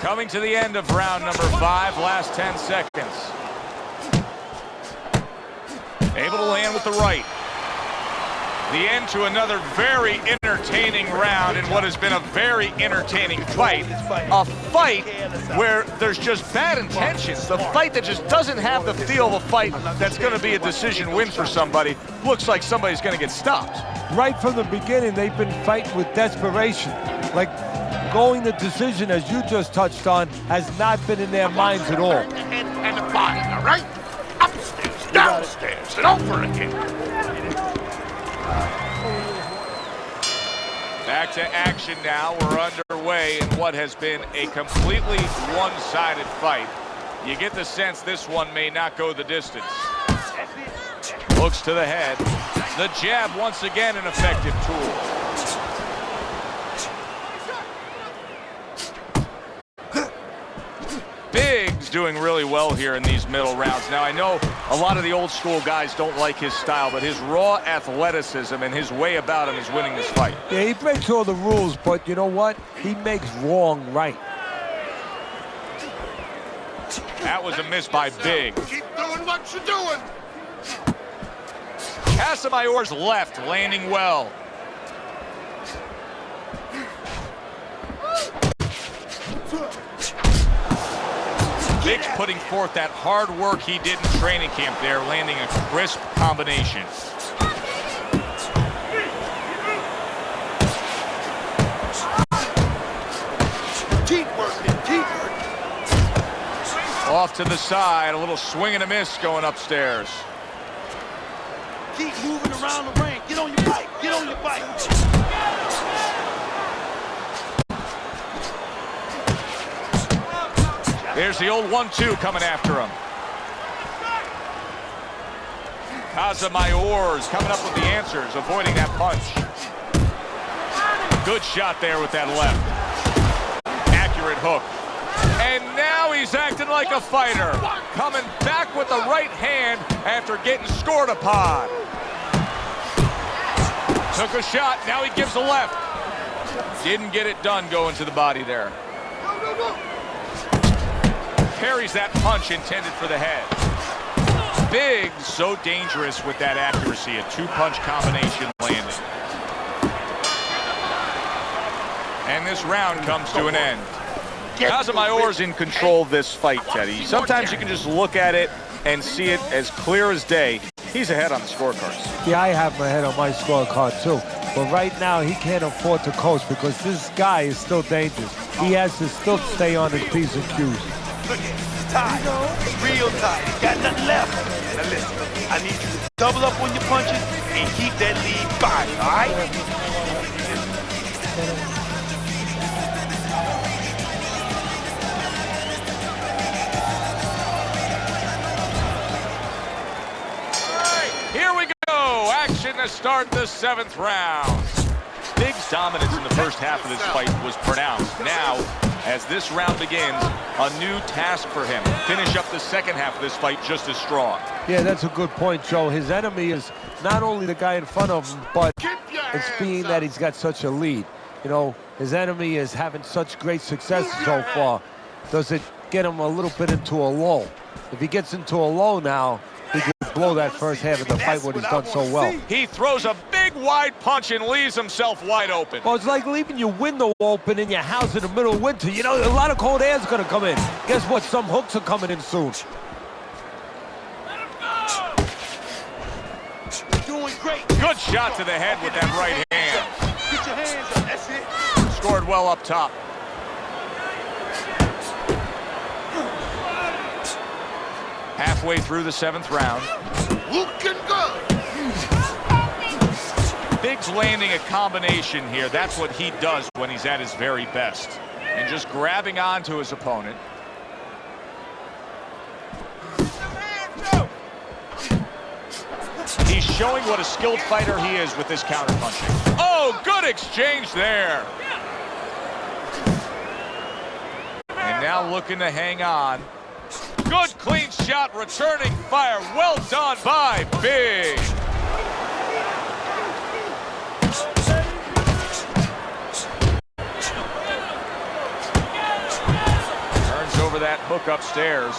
Coming to the end of round number 5, last 10 seconds. Able to land with the right. The end to another very entertaining round in what has been a very entertaining fight. A fight where there's just bad intentions. The fight that just doesn't have the feel of a fight that's going to be a decision win for somebody. Looks like somebody's going to get stopped. Right from the beginning, they've been fighting with desperation. Like going the decision, as you just touched on, has not been in their minds at all. And the body, all right? Upstairs, downstairs, and over again. Back to action now. We're underway in what has been a completely one-sided fight. You get the sense this one may not go the distance. Looks to the head. The jab, once again, an effective tool. Big's doing really well here in these middle rounds. Now, I know a lot of the old school guys don't like his style, but his raw athleticism and his way about him is winning this fight. Yeah, he breaks all the rules, but you know what? He makes wrong right. That was a miss by Big. Keep doing what you're doing. Casamayor's left landing well. Big's putting forth that hard work he did in training camp there, landing a crisp combination. Keep working, keep working. Off to the side, a little swing and a miss going upstairs. Keep moving around the ring. Get on your bike, get on your bike. There's the old 1-2 coming after him. Casamayor's coming up with the answers, avoiding that punch. Good shot there with that left. Accurate hook. And now he's acting like a fighter. Coming back with the right hand after getting scored upon. Took a shot, now he gives a left. Didn't get it done going to the body there. Parries that punch intended for the head. Big, so dangerous with that accuracy. A two-punch combination landed. And this round comes to an end. Casamayor's in control of this fight, Teddy. Sometimes you can just look at it and see it as clear as day. He's ahead on the scorecards. Yeah, I have my head on my scorecard too. But right now, he can't afford to coast because this guy is still dangerous. He has to still stay on his P's and Q's. Look, it's tight. It's real tight. You got nothing left. Now listen, I need you to double up on your punches and keep that lead fighting, all right? Here we go. Action to start the 7th round. Big's dominance in the first half of this fight was pronounced. Now, As this round begins, a new task for him. Finish up the second half of this fight just as strong. Yeah, that's a good point, Joe. His enemy is not only the guy in front of him, but it's being that he's got such a lead. You know, his enemy is having such great success so far. Does it get him a little bit into a lull? If he gets into a lull now, he could blow that first half of the fight what he's done so well. He throws a big wide punch and leaves himself wide open. Well, it's like leaving your window open in your house in the middle of winter. You know, a lot of cold air is going to come in. Guess what? Some hooks are coming in soon. Doing great. Good shot to the head with that right hand. Get your hands up. That's it. Scored well up top. Halfway through the 7th round. Looking good. Biggs landing a combination here. That's what he does when he's at his very best. And just grabbing onto his opponent. He's showing what a skilled fighter he is with this counterpunching. Oh, good exchange there. And now looking to hang on. Good clean shot, returning fire. Well done by Big. Turns over that hook upstairs.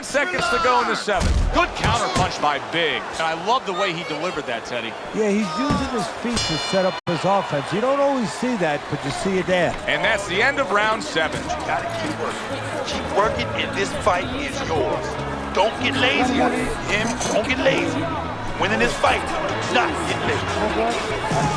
Seconds to go in the 7th. Good counterpunch by Big. And I love the way he delivered that, Teddy. Yeah, he's using his feet to set up his offense. You don't always see that, but you see it there. And that's the end of round 7. You gotta keep working. Keep working, and this fight is yours. Don't get lazy on him. Don't get lazy. Winning this fight, do not get lazy.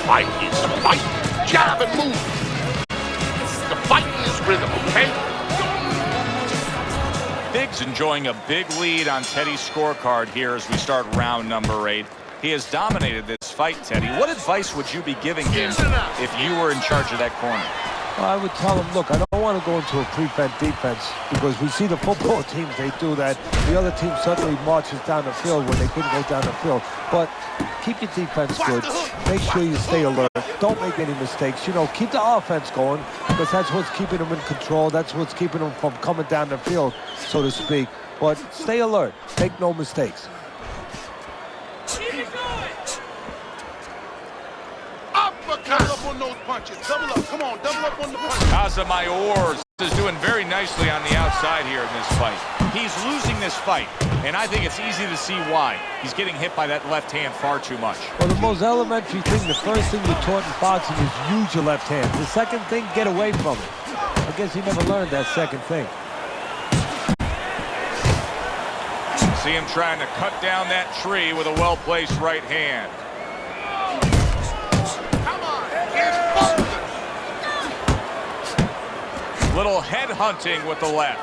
Fight is the fight. Jab and move. The fight is rhythm, okay? Biggs enjoying a big lead on Teddy's scorecard here as we start round number 8. He has dominated this fight, Teddy. What advice would you be giving him if you were in charge of that corner? Well, I would tell him, look, I don't want to go into a prevent defense because we see the football teams, they do that. The other team suddenly marches down the field when they couldn't go down the field. But keep your defense good. Make sure you stay alert. Don't make any mistakes. You know, keep the offense going because that's what's keeping them in control. That's what's keeping them from coming down the field, so to speak. But stay alert. Make no mistakes. Double up on those punches. Double up. Come on, double up on the punches. Casamayor is doing very nicely on the outside here in this fight. He's losing this fight, and I think it's easy to see why. He's getting hit by that left hand far too much. Well, the most elementary thing, the first thing you're taught in boxing is use your left hand. The second thing, get away from it. I guess he never learned that second thing. See him trying to cut down that tree with a well-placed right hand. Little head hunting with the left.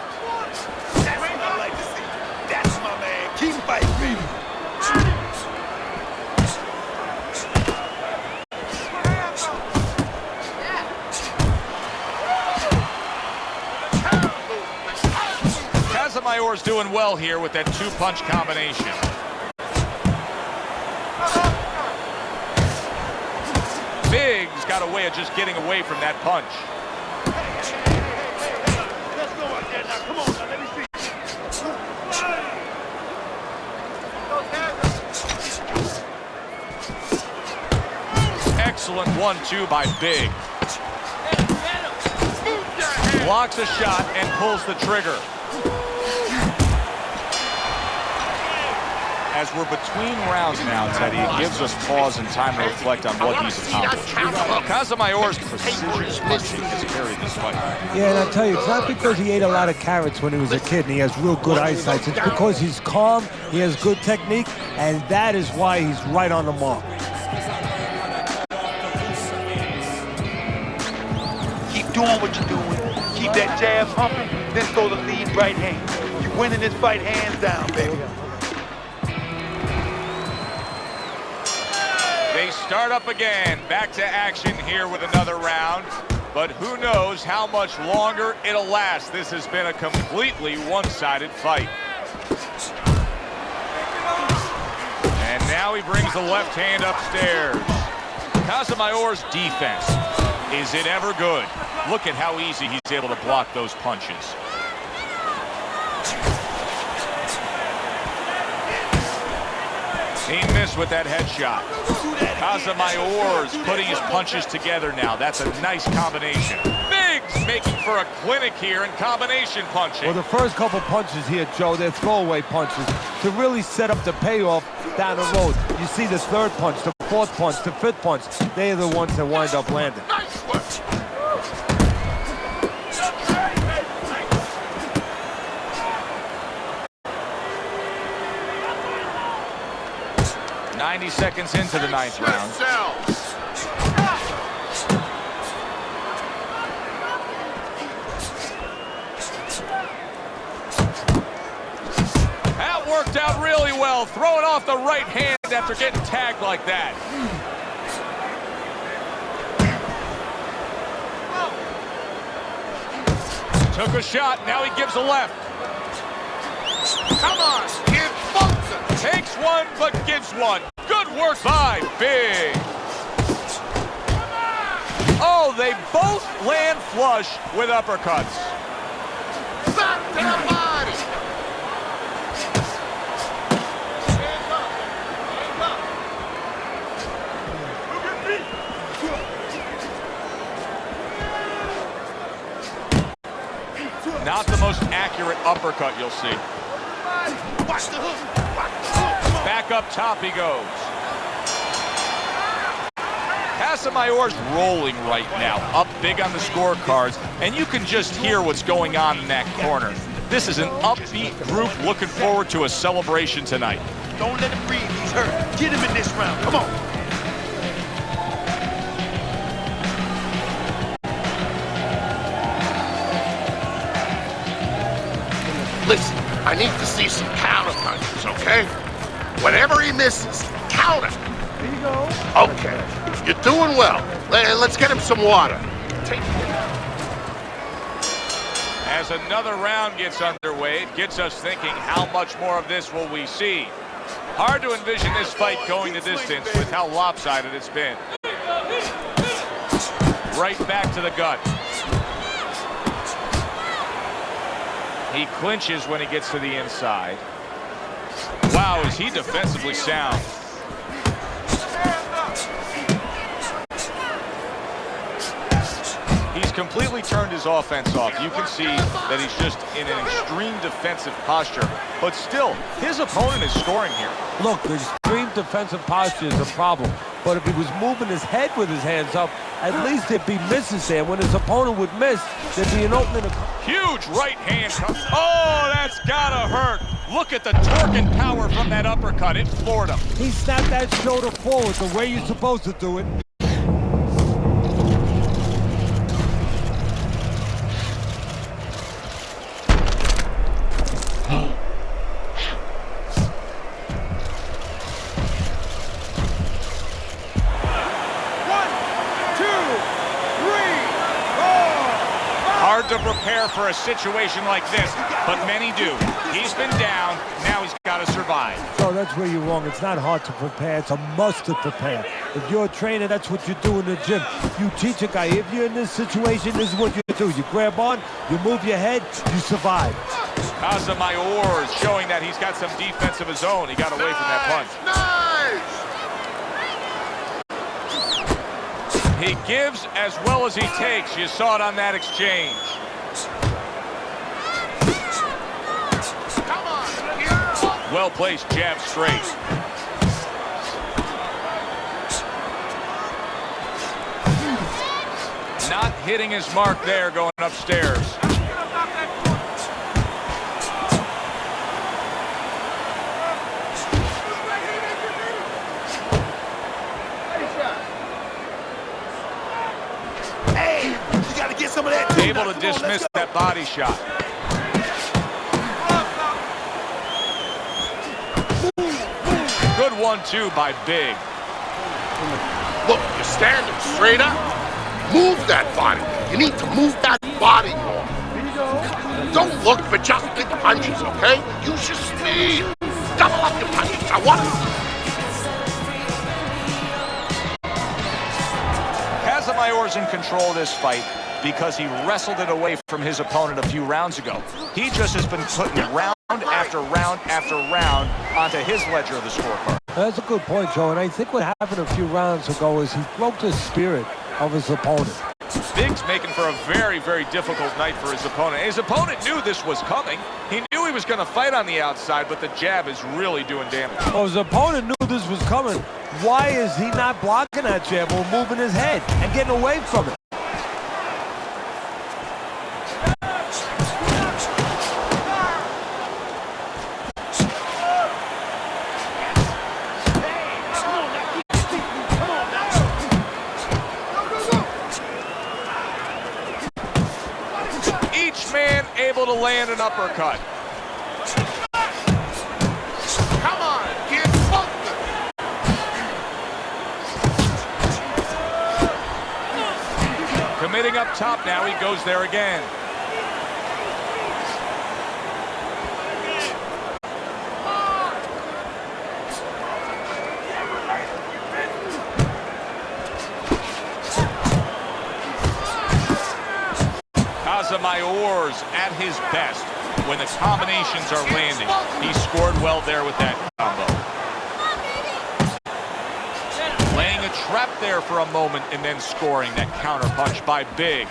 That's what I like to see. That's my man. Keep fighting, baby. Casamayor's doing well here with that 2-punch combination. Biggs got a way of just getting away from that punch. Come on, now, let me see. Excellent 1-2 by Big. Blocks a shot and pulls the trigger. As we're between rounds now, Teddy, it gives us pause and time to reflect on what he's accomplished. Casamayor's precision punching has carried this fight. Yeah, and I tell you, it's not because he ate a lot of carrots when he was a kid and he has real good eyesight. It's because he's calm, he has good technique, and that is why he's right on the mark. Keep doing what you're doing. Keep that jab pumping, then throw the lead right hand. You're winning this fight hands down, baby. we start up again. Back to action here with another round. But who knows how much longer it'll last. This has been a completely one-sided fight. And now he brings the left hand upstairs. Casamayor's defense, is it ever good? Look at how easy he's able to block those punches. He missed with that headshot. Casamayor's putting his punches together now. That's a nice combination. Biggs making for a clinic here in combination punching. Well, the first couple punches here, Joe, they're throwaway punches to really set up the payoff down the road. You see the third punch, the fourth punch, the fifth punch. They are the ones that wind up landing. Nice work. 90 seconds into the ninth round. That worked out really well, throwing off the right hand after getting tagged like that. Took a shot, now he gives a left. Come on, kid, Fulton. Takes one, but gives one. Good work by Big. Oh, they both land flush with uppercuts. Back to the body. Hands up. Hands up. Not the most accurate uppercut you'll see. Watch the hook. Watch the hook. Back up top he goes. Casamayor's rolling right now, up big on the scorecards, and you can just hear what's going on in that corner. This is an upbeat group looking forward to a celebration tonight. Don't let him breathe. He's hurt. Get him in this round. Come on. Listen, I need to see some counter punches, okay? Whenever he misses, counter. Here you go. Okay, you're doing well. Let's get him some water. Take As another round gets underway, it gets us thinking, how much more of this will we see? Hard to envision this fight going the distance with how lopsided it's been. Right back to the gut. He clinches when he gets to the inside. Wow, is he defensively sound. He's completely turned his offense off. You can see that he's just in an extreme defensive posture. But still, his opponent is scoring here. Look, the extreme defensive posture is a problem. But if he was moving his head with his hands up, at least there'd be misses there. When his opponent would miss, there'd be an opening. Huge right hand. Oh, that's gotta hurt. Look at the torque and power from that uppercut. It floored him. He snapped that shoulder forward the way you're supposed to do it. Hard to prepare for a situation like this, but many do. He's been down, now he's got to survive. So that's where you're wrong. It's not hard to prepare. It's a must to prepare. If you're a trainer, that's what you do in the gym. You teach a guy, if you're in this situation, this is what you do. You grab on, you move your head, you survive. Casamayor is showing that he's got some defense of his own. He got away from that punch. He gives as well as he takes. You saw it on that exchange. Well-placed jab straight. Not hitting his mark there going upstairs. Some of that able to dismiss that body shot. Good 1-2 by Big. Look, you're standing straight up. Move that body. You need to move that body more. Don't look for just big punches, okay? Use your speed. Double up your punches. I want to see. Casamayor's in control of this fight because he wrestled it away from his opponent a few rounds ago. He just has been putting round after round after round onto his ledger of the scorecard. That's a good point, Joe, and I think what happened a few rounds ago is he broke the spirit of his opponent. Big's making for a very, very difficult night for his opponent. His opponent knew this was coming. He knew he was going to fight on the outside, but the jab is really doing damage. Well, his opponent knew this was coming. Why is he not blocking that jab or moving his head and getting away from it? Able to land an uppercut. Come on, get focused. Committing up top now, he goes there again. Casamayor's at his best when the combinations are landing. He scored well there with that combo. Laying a trap there for a moment and then scoring that counter punch by Big.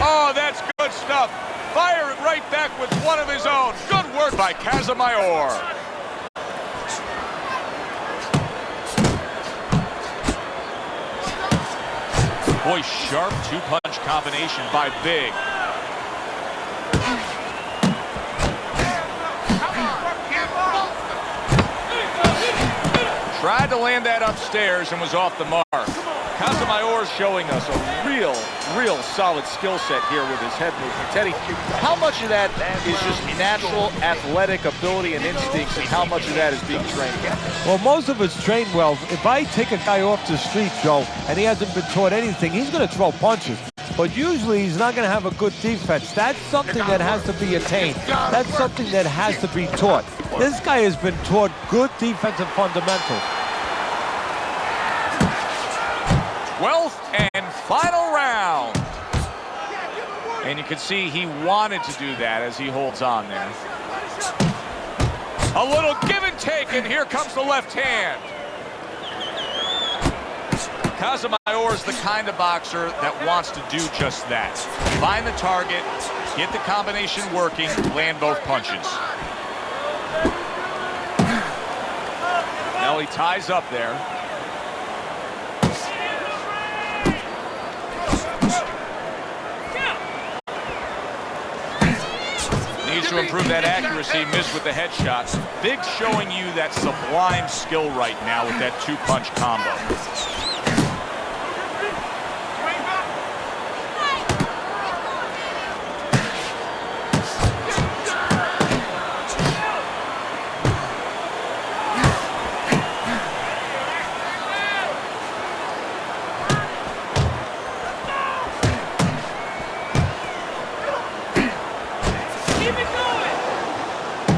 Oh, that's good stuff. Fire it right back with one of his own. Good work by Casamayor. Boy, sharp two-punch combination by Big. Tried to land that upstairs and was off the mark. Casamayor's showing us a real solid skill set here with his head movement. Teddy, how much of that is just natural athletic ability and instincts, and how much of that is being trained? Well, most of it's trained well. If I take a guy off the street, Joe, and he hasn't been taught anything, he's going to throw punches. But usually he's not going to have a good defense. That's something that has to be attained. That's something that has to be taught. This guy has been taught good defensive fundamentals. 12th and final round. And you can see he wanted to do that as he holds on there. A little give and take, and here comes the left hand. Casamayor's the kind of boxer that wants to do just that. Find the target, get the combination working, land both punches. Now he ties up there. Needs to improve that accuracy, missed with the headshots. Big showing you that sublime skill right now with that two-punch combo.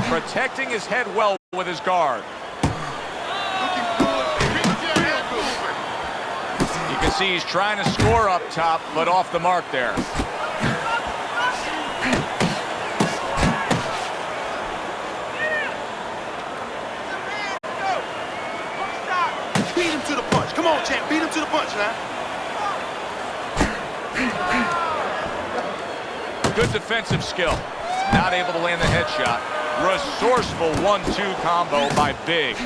Protecting his head well with his guard. You can see he's trying to score up top, but off the mark there. Beat him to the punch. Come on, champ. Beat him to the punch now. Good defensive skill. Not able to land the headshot. Resourceful 1-2 combo by Big.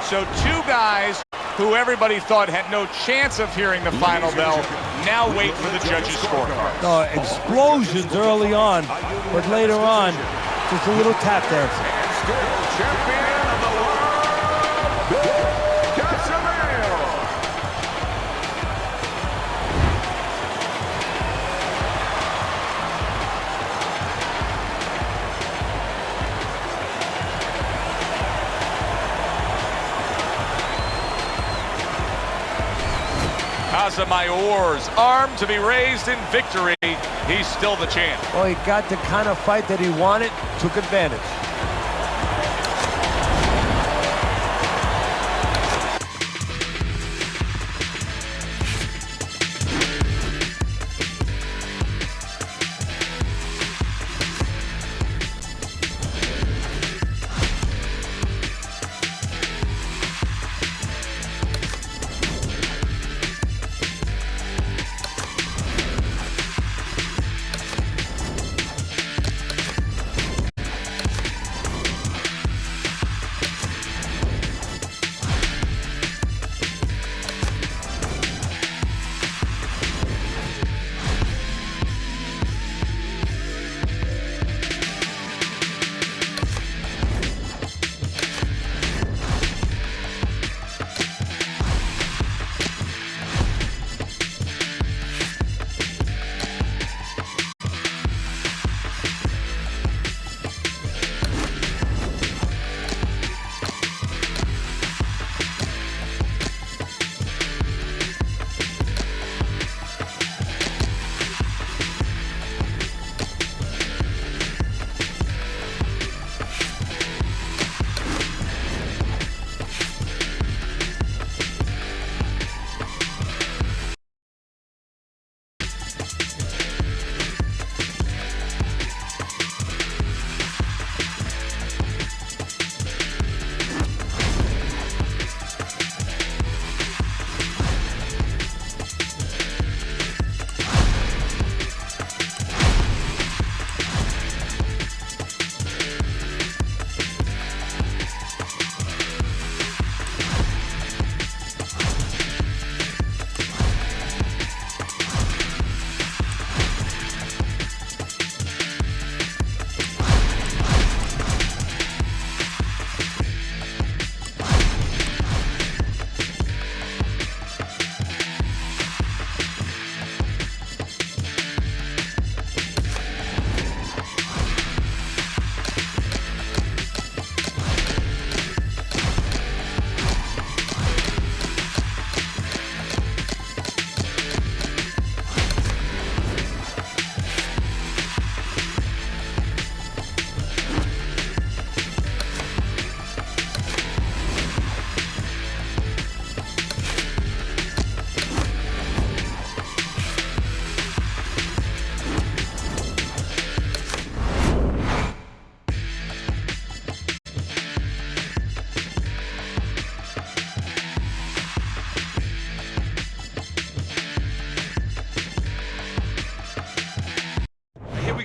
So two guys who everybody thought had no chance of hearing the final bell now wait for the judges' scorecard. Explosions early on, but later on, just a little tap dance. Champion of the world, Sotomayor's arm to be raised in victory. He's still the champ. Well, he got the kind of fight that he wanted, took advantage.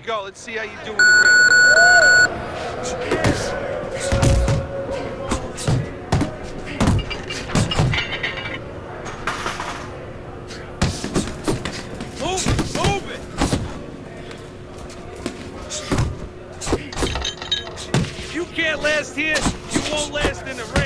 Go. Let's see how you do in the ring. Move it! If you can't last here, you won't last in the ring.